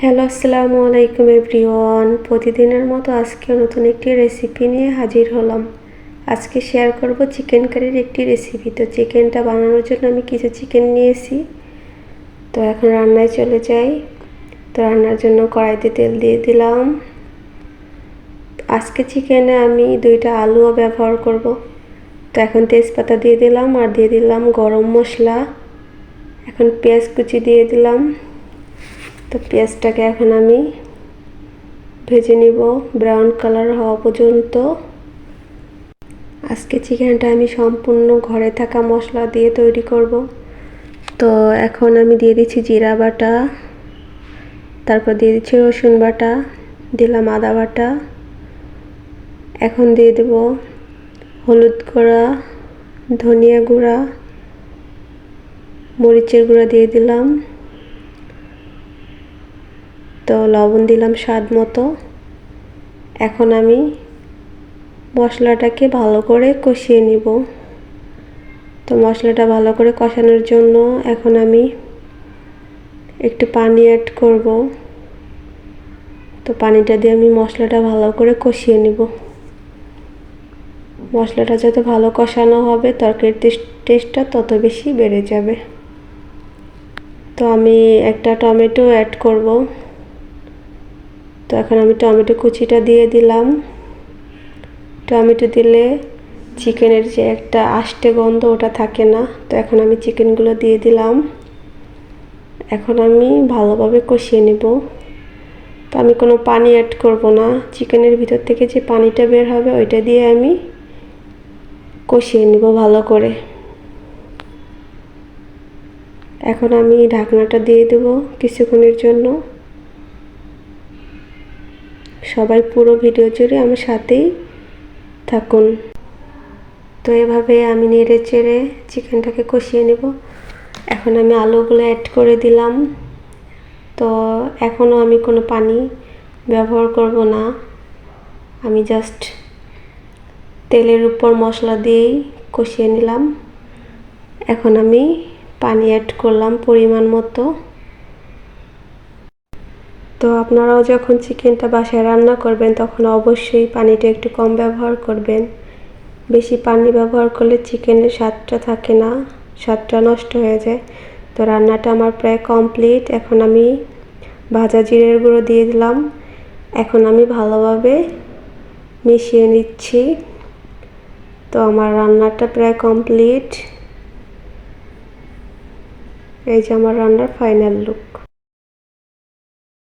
Hello, আসসালামু আলাইকুম everyone. প্রতিদিনের মতো আজকে নতুন একটি রেসিপি নিয়ে হাজির হলাম। আজকে শেয়ার করব চিকেন কারির একটি রেসিপি। তো চিকেনটা বানানোর জন্য আমি কিছু চিকেন নিয়েছি। তো এখন রান্নায় চলে যাই। তো রান্নার জন্য কড়াইতে তেল দিয়ে দিলাম। আজকে চিকেনে আমি 2টা আলুও ব্যবহার করব। তো এখন তেজপাতা দিয়ে দিলাম আর দিয়ে দিলাম গরম মশলা। এখন পেঁয়াজ কুচি দিয়ে দিলাম। তো পেঁয়াজটাকে এখন আমি ভেজে নিব ব্রাউন কালার হওয়া পর্যন্ত। আজকে চিকেনটা আমি সম্পূর্ণ ঘরে থাকা মশলা দিয়ে তৈরি করব। তো এখন আমি দিয়ে দিচ্ছি জিরা বাটা, তারপর দিয়ে দিচ্ছি রসুন বাটা, দিলাম আদা বাটা। এখন দিয়ে দেব হলুদ গুঁড়া, ধনিয়া গুঁড়া, মরিচের গুঁড়া দিয়ে দিলাম। তো লবণ দিলাম স্বাদ মতো। এখন আমি মশলাটাকে ভালো করে কষিয়ে নিব। তো মশলাটা ভালো করে কষানোর জন্য এখন আমি একটু পানি অ্যাড করব। তো পানিটা দিয়ে আমি মশলাটা ভালো করে কষিয়ে নিব। মশলাটা যত ভালো কষানো হবে তরকারির টেস্টটা তত বেশি বেড়ে যাবে। তো আমি একটা টমেটো অ্যাড করব। তো এখন আমি টমেটো কুচিটা দিয়ে দিলাম। টমেটো দিলে চিকেনের যে একটা আষ্টে গন্ধ ওটা থাকে না। তো এখন আমি চিকেনগুলো দিয়ে দিলাম। এখন আমি ভালোভাবে কষিয়ে নেব। তো আমি কোনো পানি অ্যাড করব না। চিকেনের ভিতর থেকে যে পানিটা বের হবে ওইটা দিয়ে আমি কষিয়ে নেব ভালো করে। এখন আমি ঢাকনাটা দিয়ে দেব কিছুক্ষণের জন্য। সবাই পুরো ভিডিও জুড়ে আমার সাথেই থাকুন। তো এভাবে আমি নেড়ে চেড়ে চিকেনটাকে কষিয়ে নেব। এখন আমি আলুগুলো অ্যাড করে দিলাম। তো এখনও আমি কোনো পানি ব্যবহার করব না। আমি জাস্ট তেলের উপর মশলা দিয়েই কষিয়ে নিলাম। এখন আমি পানি অ্যাড করলাম পরিমাণ মতো। তো আপনারাও যখন চিকেনটা বাসায় রান্না করবেন তখন অবশ্যই পানিটা একটু কম ব্যবহার করবেন। বেশি পানি ব্যবহার করলে চিকেনের স্বাদটা থাকে না, স্বাদটা নষ্ট হয়ে যায়। তো রান্নাটা আমার প্রায় কমপ্লিট। এখন আমি ভাজা জিরের গুঁড়ো দিয়ে দিলাম। এখন আমি ভালোভাবে মিশিয়ে নিচ্ছি। তো আমার রান্নাটা প্রায় কমপ্লিট। এই যে আমার রান্নার ফাইনাল লুক।